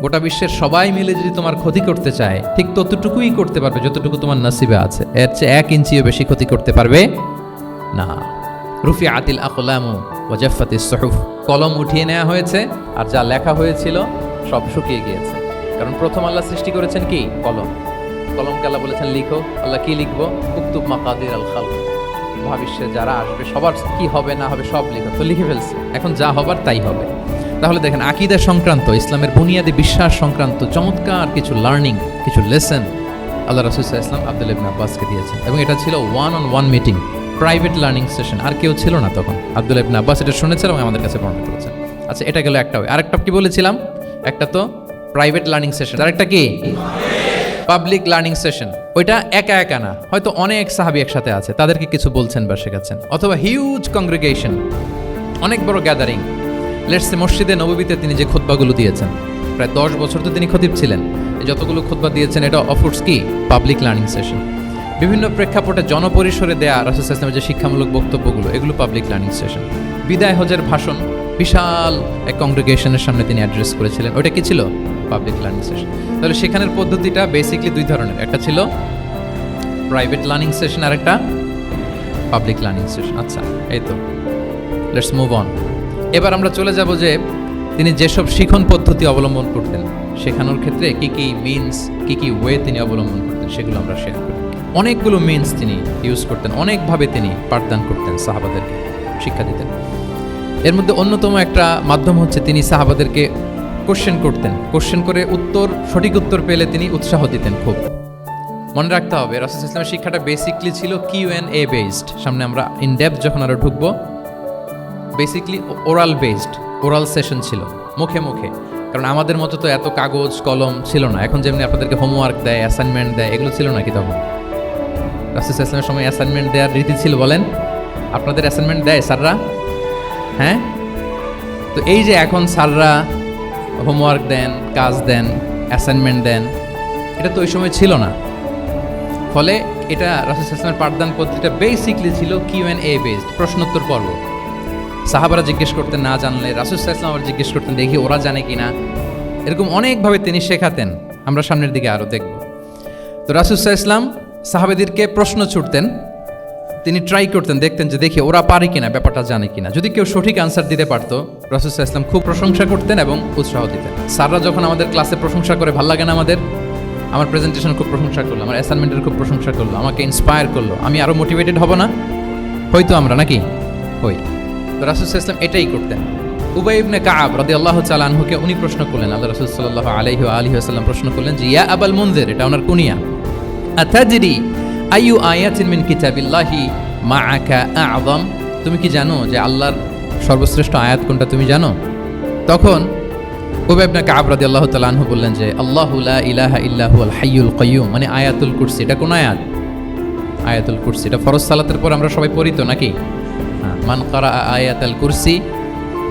গোটা বিশ্বের সবাই মিলে যদি তোমার ক্ষতি করতে চায় ঠিক ততটুকুই করতে পারবে যতটুকু তোমার নসিবে আছে, এর চেয়ে 1 ইঞ্চিও বেশি ক্ষতি করতে পারবে না। রুফিআতিল আকলামু ওয়া জাফফাতিস সুহুফ, কলম উঠিয়ে নেওয়া হয়েছে আর যা লেখা হয়েছিল সব শুকিয়ে গিয়েছে। কারণ প্রথম আল্লাহ সৃষ্টি করেছেন কি? কলম। কলমকে আল্লাহ বলেছেন লিখো। আল্লাহ কি লিখবো? উকতুব মাকাদির আল খালক, মহাবিশ্বে যারা আসবে সবার কি হবে না হবে সব লিখো। তো লিখে ফেলছে, এখন যা হবার তাই হবে। তাহলে দেখেন, আকীদা সংক্রান্ত, ইসলামের বুনিয়াদি বিশ্বাস সংক্রান্ত চমৎকার কিছু লার্নিং, কিছু লেসন আল্লাহ রাসূল সাল্লাল্লাহু আলাইহি ওয়াসাল্লাম আব্দুল্লাহ ইবনে আব্বাসকে দিয়েছেন। এবং এটা ছিল 1-on-1 meeting, private learning session. আর কেউ ছিল না তখন। আব্দুল্লাহ ইবনে আব্বাস এটা শুনেছেন এবং আমাদের কাছে বর্ণনা করেছেন। আচ্ছা, এটা গেল একটা। আরেকটা কি বলেছিলাম? একটা তো প্রাইভেট লার্নিং সেশন, আরেকটা কি পাবলিক লার্নিং সেশন। ওইটা একা একা না, হয়তো অনেক সাহাবী একসাথে আছে, তাদেরকে কিছু বলছেন বা শেখাচ্ছেন। অথবা হিউজ কংগ্রেগেশন, অনেক বড় গ্যাদারিং। লেটসে মসজিদে নববীতে তিনি যে খুতবাগুলো দিয়েছেন, প্রায় 10 বছর তো তিনি খতিব ছিলেন, এই যতগুলো খুতবা দিয়েছেন এটা অফকোর্স কি পাবলিক লার্নিং সেশন। বিভিন্ন প্রেক্ষাপটে জনপরিসরে দেয়া রাসূল সাল্লাল্লাহু আলাইহি ওয়াসাল্লামের যে শিক্ষামূলক বক্তব্যগুলো, এগুলো পাবলিক লার্নিং সেশন। বিদায় হজের ভাষণ বিশাল এক কংগ্রেগেশনের সামনে তিনি অ্যাড্রেস করেছিলেন, ওটা কি ছিল? Public learning session. তাহলে সেখানের পদ্ধতিটা বেসিকলি 2 ধরনের, একটা ছিল প্রাইভেট লার্নিং সেশন আর একটা পাবলিক লার্নিং সেশন। আচ্ছা, এই তো, লেটস মুভ অন। এবার আমরা চলে যাব যে তিনি যেসব শিখন পদ্ধতি অবলম্বন করতেন, শেখানোর ক্ষেত্রে কি কি মিনস, কি কি ওয়ে তিনি অবলম্বন করতেন, সেগুলো আমরা শেয়ার করি। অনেকগুলো মিনস তিনি ইউজ করতেন, অনেকভাবে তিনি পাঠদান করতেন, সাহাবাদেরকে শিক্ষা দিতেন। এর মধ্যে অন্যতম একটা মাধ্যম হচ্ছে তিনি সাহাবাদেরকে কোশ্চেন করতেন। কোশ্চেন করে সঠিক উত্তর পেলে তিনি উৎসাহ দিতেন খুব। মনে রাখতে হবে রাসূল সাল্লাল্লাহু আলাইহি ওয়াসাল্লামের শিক্ষাটা বেসিকলি ছিল Q&A বেসড। সামনে আমরা ইন ডেপথ যখন আরো ঢুকবো, basically oral based, oral session ছিল, মুখে মুখে। কারণ আমাদের মতো তো এত কাগজ কলম ছিল না। এখন যেমনি আপনাদেরকে হোমওয়ার্ক দেয়, অ্যাসাইনমেন্ট দেয়, এগুলো ছিল নাকি তখন? রাসূল সাল্লাল্লাহু আলাইহি ওয়াসাল্লামের সময় অ্যাসাইনমেন্ট দেওয়ার রীতি ছিল? বলেন, আপনাদের অ্যাসাইনমেন্ট দেয় স্যাররা? হ্যাঁ, তো এই যে এখন স্যাররা হোমওয়ার্ক দেন, কাজ দেন, অ্যাসাইনমেন্ট দেন, এটা তো ওই সময় ছিল না। ফলে এটা রাসূল সাল্লাল্লাহু আলাইহি ওয়াসাল্লামের পাঠদান পদ্ধতিটা বেসিকলি ছিল Q&A বেসড, প্রশ্নোত্তর পর্ব। সাহাবারা জিজ্ঞেস করতেন, না জানলে রাসূল সাল্লাল্লাহু আলাইহি ওয়াসাল্লাম আবার জিজ্ঞেস করতেন, দেখি ওরা জানে কিনা। এরকম অনেকভাবে তিনি শেখাতেন, আমরা সামনের দিকে আরও দেখব। তো রাসূল সাল্লাল্লাহু আলাইহি ওয়াসাল্লাম সাহাবাদেরকে প্রশ্ন ছুড়তেন, তিনি ট্রাই করতেন, দেখতেন যে দেখি ওরা পারে কিনা, ব্যাপারটা জানে কিনা। যদি কেউ সঠিক আনসার দিতে পারতো, রাসূল সাল্লাল্লাহু আলাইহি ওয়াসাল্লাম খুব প্রশংসা করতেন এবং উৎসাহ দিতেন। স্যাররা যখন আমাদের ক্লাসে প্রশংসা করে, ভালো লাগে না আমাদের? আমার প্রেজেন্টেশন খুব প্রশংসা করলো, আমার অ্যাসাইনমেন্টের খুব প্রশংসা করলো, আমাকে ইন্সপায়ার করলো, আমি আরও মোটিভেটেড হব না? হয়তো আমরা নাকি হই। তো রাসূল সাল্লাল্লাহু আলাইহি ওয়াসাল্লাম এটাই করতেন। উবাই ইবনে কাআব রাদিয়াল্লাহু তাআলা আনহুকে উনি প্রশ্ন করলেন, আল্লাহ রাসূল সাল্লাল্লাহু আলাইহি ওয়া আলিহি ওয়াসাল্লাম প্রশ্ন করলেন যে, ইয়া আবাল মুনজির, এটা ওনার কুনিয়া, আতাদরি আইয়ু আয়াতিন মিন কিতাবিল্লাহি মাআকা আ'যাম, তুমি কি জানো যে আল্লাহর সর্বশ্রেষ্ঠ আয়াত কোনটা, তুমি জানো? তখন উবাই ইবনে কাআব রাদিয়াল্লাহু তাআলা আনহু বললেন যে, আল্লাহু লা ইলাহা ইল্লা হুয়াল হাইয়ুল কাইয়্যুম, মানে আয়াতুল কুরসি। এটা কোন আয়াত? আয়াতুল কুরসি। এটা ফরজ সালাতের পর আমরা সবাই পড়ি তো নাকি? মান ক্বারা আয়াতাল কুরসি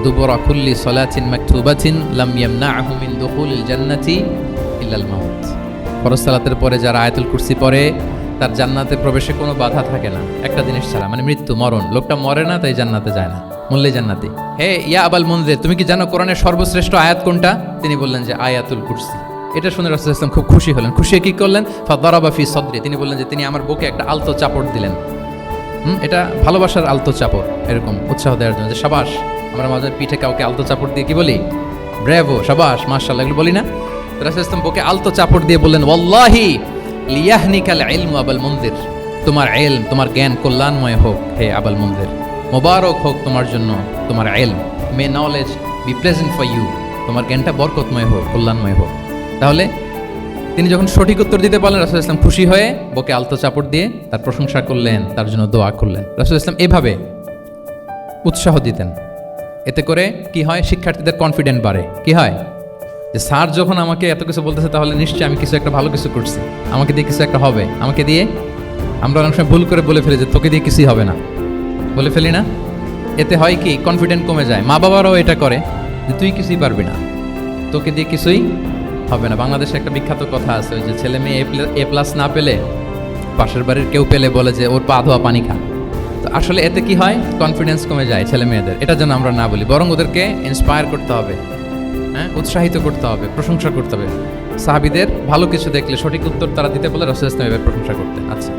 দুবুরা কুল্লি সালাতিন মাকতুবাতিন লাম ইয়ামনাহু মিন দুখুলিল জান্নাতি ইল্লাল মাউত। ফরজ সালাতের পরে যারা আয়াতুল কুরসি পড়ে, তার জান্নাতে প্রবেশে কোনো বাধা থাকে না, একটা জিনিস ছাড়া, মানে মৃত্যু, মরণ। লোকটা মরে না, তাই জান্নাতে যায় না, মূল্যে জান্নাতি। হে ইয়া আবাল মুনজির, তুমি কি জানো কোরআনের সর্বশ্রেষ্ঠ আয়াত কোনটা? তিনি বললেন যে আয়াতুল কুরসি। এটা শুনে রাসূল সাল্লাল্লাহু আলাইহি ওয়াসাল্লাম খুব খুশি হলেন। খুশি কি করলেন? ফাদারাবা ফি সদরি, তিনি বললেন যে তিনি আমার বুকে একটা আলতো চাপড় দিলেন। এটা ভালোবাসার আলতো চাপড়, এরকম উৎসাহ দেওয়ার জন্য, যে শাবাশ। আমরা মাঝে পিঠে কাউকে আলতো চাপড় দিয়ে কি বলি? ব্রেভো, শাবাশ, মাশাআল্লাহ, এগুলো বলি না? রাসূল সাল্লাল্লাহু আলাইহি ওয়াসাল্লাম বুকে আলতো চাপড় দিয়ে বললেন, ওয়াল্লাহি লিয়াহনিকাল ইলমু আবাল মুনজির, তোমার ইলম, তোমার জ্ঞান কল্যাণময় হোক হে আবাল মুনজির, মোবারক হোক তোমার জন্য তোমার ইলম, may knowledge be present for you, তোমার জ্ঞানটা বরকতময় হোক, কল্যাণময় হোক। তাহলে তিনি যখন সঠিক উত্তর দিতে পারলেন, রাসূল ইসলাম খুশি হয়ে বুকে আলতো চাপড় দিয়ে তার প্রশংসা করলেন, তার জন্য দোয়া করলেন। রাসূল ইসলাম এভাবে উৎসাহ দিতেন। এতে করে কি হয়? শিক্ষার্থীদের কনফিডেন্ট বাড়ে। কি হয়? যে স্যার যখন আমাকে এত কিছু বলতেছে, তাহলে নিশ্চয়ই আমি কিছু একটা ভালো কিছু করছি, আমাকে দিয়ে কিছু একটা হবে। আমাকে দিয়ে, আমরা অনেক সময় ভুল করে বলে ফেলি যে তোকে দিয়ে কিছুই হবে না, বলে ফেলি না? এতে হয় কি? কনফিডেন্ট কমে যায়। মা বাবারাও এটা করে যে তুই কিছুই পারবি না, তোকে দিয়ে কিছুই হবে না। বাংলাদেশে একটা বিখ্যাত কথা আছে, ওই যে ছেলে মেয়ে A+ না পেলে পাশের বাড়ির কেউ পেলে বলে যে ওর পা ধোয়া পানি খা। তো আসলে এতে কি হয়? কনফিডেন্স কমে যায় ছেলে মেয়েদের। এটা যেন আমরা না বলি, বরং ওদেরকে ইন্সপায়ার করতে হবে হ্যাঁ, উৎসাহিত করতে হবে, প্রশংসা করতে হবে। সাহাবীদের ভালো কিছু দেখলে সঠিক উত্তর তারা দিতে বলে রাসূল সাল্লাল্লাহু আলাইহি ওয়াসাল্লাম এবার প্রশংসা করতেন। আচ্ছা।